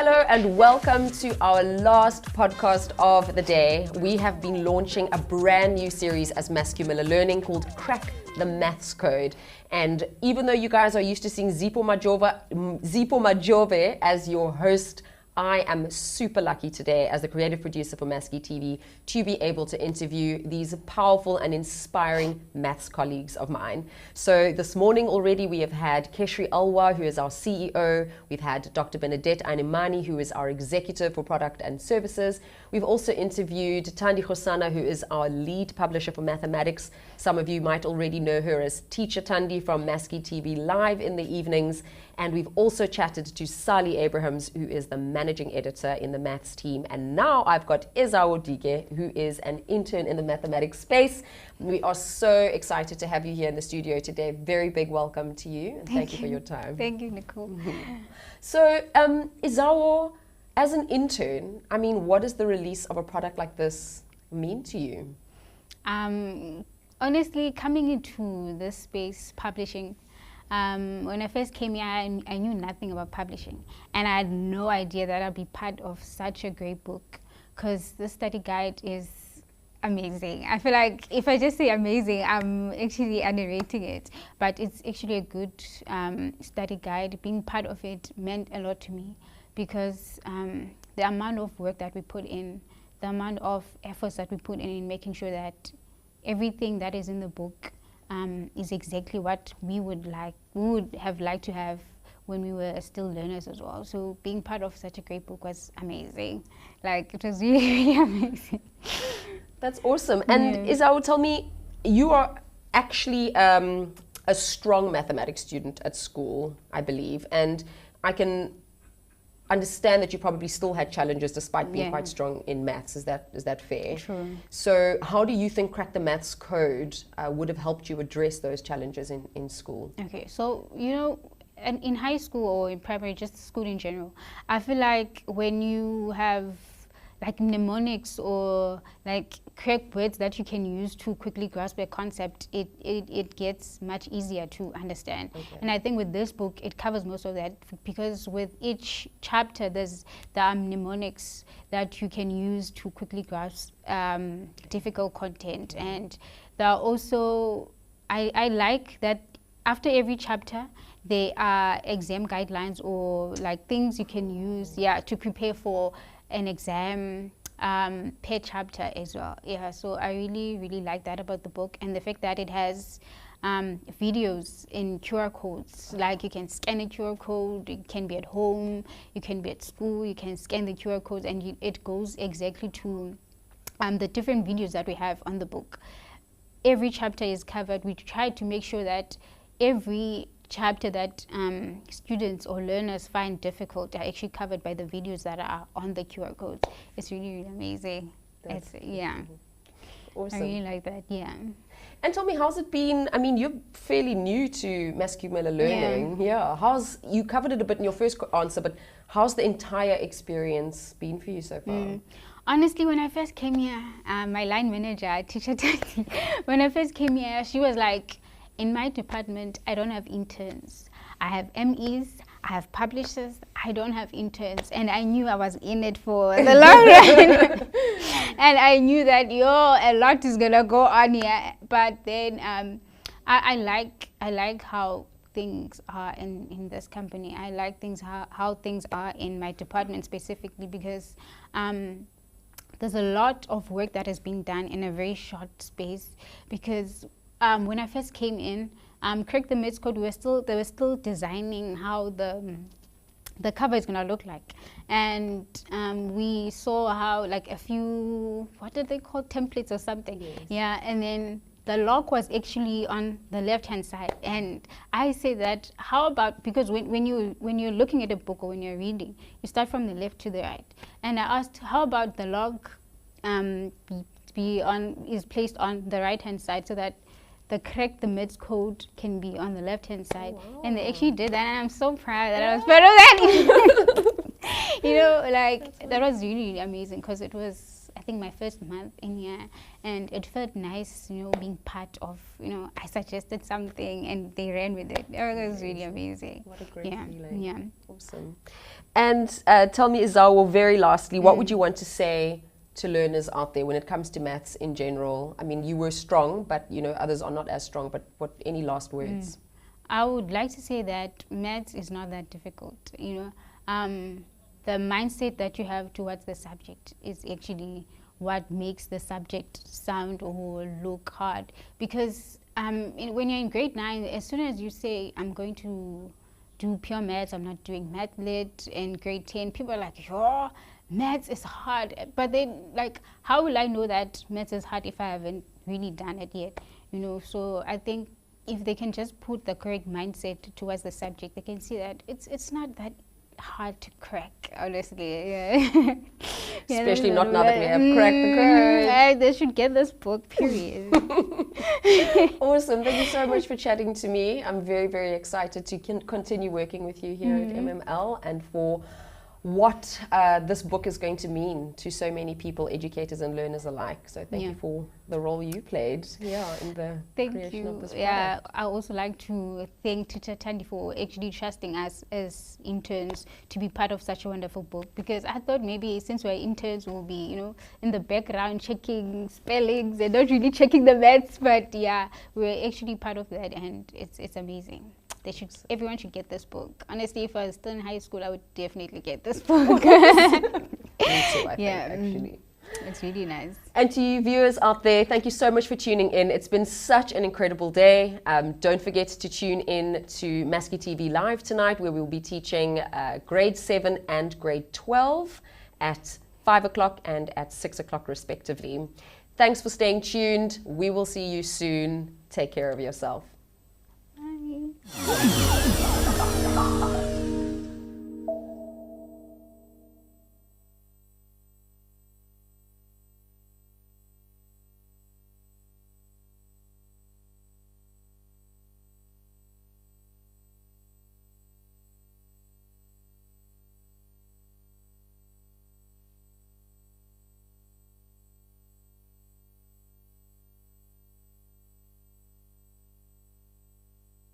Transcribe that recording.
Hello and welcome to our last podcast of the day. We have been launching a brand new series as Mascu Miller Learning called Crack the Maths Code. And even though you guys are used to seeing Zipo Majove as your host, I am super lucky today as the creative producer for Mascu TV to be able to interview these powerful and inspiring maths colleagues of mine. So this morning already we have had Keshri Alwa, who is our CEO. We've had Dr. Benedette Ainimani, who is our executive for product and services. We've also interviewed Thandi Khosana, who is our lead publisher for mathematics. Some of you might already know her as Teacher Thandi from Mascu TV Live in the evenings. And we've also chatted to Sally Abrahams, who is the managing editor in the maths team. And now I've got Ezawo Dike, who is an intern in the mathematics space. We are so excited to have you here in the studio today. Very big welcome to you. And thank you for your time. Thank you, Nicole. So, Ezawo, as an intern, I mean, what does the release of a product like this mean to you? Honestly, coming into this space, publishing, when I first came here, I knew nothing about publishing, and I had no idea that I'd be part of such a great book, because the study guide is amazing. I feel like if I just say amazing, I'm actually underrating it, but it's actually a good study guide. Being part of it meant a lot to me, because the amount of work that we put in, the amount of efforts that we put in making sure that everything that is in the book is exactly what we would have liked to have when we were still learners as well. So being part of such a great book was amazing. Like, it was really, really amazing. That's awesome. And Ezawo, tell me, you are actually a strong mathematics student at school, I believe, and I can understand that you probably still had challenges despite being quite strong in maths. Is that fair? True. So how do you think Crack the Maths Code would have helped you address those challenges in school? Okay, so in high school or in primary, just school in general, I feel like when you have like mnemonics or like correct words that you can use to quickly grasp a concept, it gets much easier to understand. Okay. And I think with this book, it covers most of that, because with each chapter, there are mnemonics that you can use to quickly grasp difficult content. And there are also, I like that after every chapter, there are exam guidelines or like things you can use to prepare for an exam per chapter as well. Yeah, so I really, really like that about the book, and the fact that it has videos in QR codes. Like, you can scan a QR code, it can be at home, you can be at school, you can scan the QR codes, and it goes exactly to the different videos that we have on the book. Every chapter is covered. We try to make sure that every chapter that students or learners find difficult are actually covered by the videos that are on the QR codes. It's really, really amazing. Awesome. I really like that. And tell me, how's it been? I mean, you're fairly new to Mascu Miller Learning. You covered it a bit in your first answer, but how's the entire experience been for you so far? Honestly, when I first came here, my line manager, Teacher Thandi, when I first came here, she was like, in my department, I don't have interns. I have MEs, I have publishers, I don't have interns. And I knew I was in it for the long run. And I knew that, a lot is gonna go on here. But then I like how things are in this company. I like how things are in my department specifically, because there's a lot of work that has been done in a very short space. Because when I first came in, Crack the Maths Code, they were still designing how the cover is gonna look like, and we saw how like a few, what did they call, templates or something? Yes. And then the lock was actually on the left-hand side, and I say that, how about, because when you're looking at a book or when you're reading, you start from the left to the right, and I asked, how about the lock is placed on the right-hand side, so that the Crack the Maths Code can be on the left-hand side. Wow. And they actually did that, and I'm so proud that I was part of that. That was really, really amazing, because it was I think, my first month in here, and it felt nice, being part of, I suggested something and they ran with it. It was really amazing. What a great feeling. Yeah. Awesome. And tell me, Ezawo, very lastly, what would you want to say to learners out there when it comes to maths in general? I mean, you were strong, but others are not as strong, but any last words? I would like to say that maths is not that difficult. The mindset that you have towards the subject is actually what makes the subject sound or look hard. Because when you're in grade 9, as soon as you say, I'm going to do pure maths, I'm not doing math lit, in grade 10, people are like, yo, maths is hard. But then, like, how will I know that maths is hard if I haven't really done it yet? So I think if they can just put the correct mindset towards the subject, they can see that it's not that hard to crack, honestly. Yeah. Especially not now that we have cracked the code. They should get this book, period. Awesome. Thank you so much for chatting to me. I'm very, very excited to continue working with you here at MML, and for what this book is going to mean to so many people, educators and learners alike. So thank you for the role you played in the creation of this product. Yeah, I also like to thank Teacher Tandi for actually trusting us as interns to be part of such a wonderful book, because I thought maybe since we're interns we'll be, in the background checking spellings and not really checking the maths, but yeah, we're actually part of that, and it's amazing. Everyone should get this book. Honestly, if I was still in high school, I would definitely get this book. Me too, I think, actually. It's really nice. And to you viewers out there, thank you so much for tuning in. It's been such an incredible day. Don't forget to tune in to Maskey TV Live tonight, where we'll be teaching grade 7 and grade 12 at 5 o'clock and at 6 o'clock respectively. Thanks for staying tuned. We will see you soon. Take care of yourself. Bye.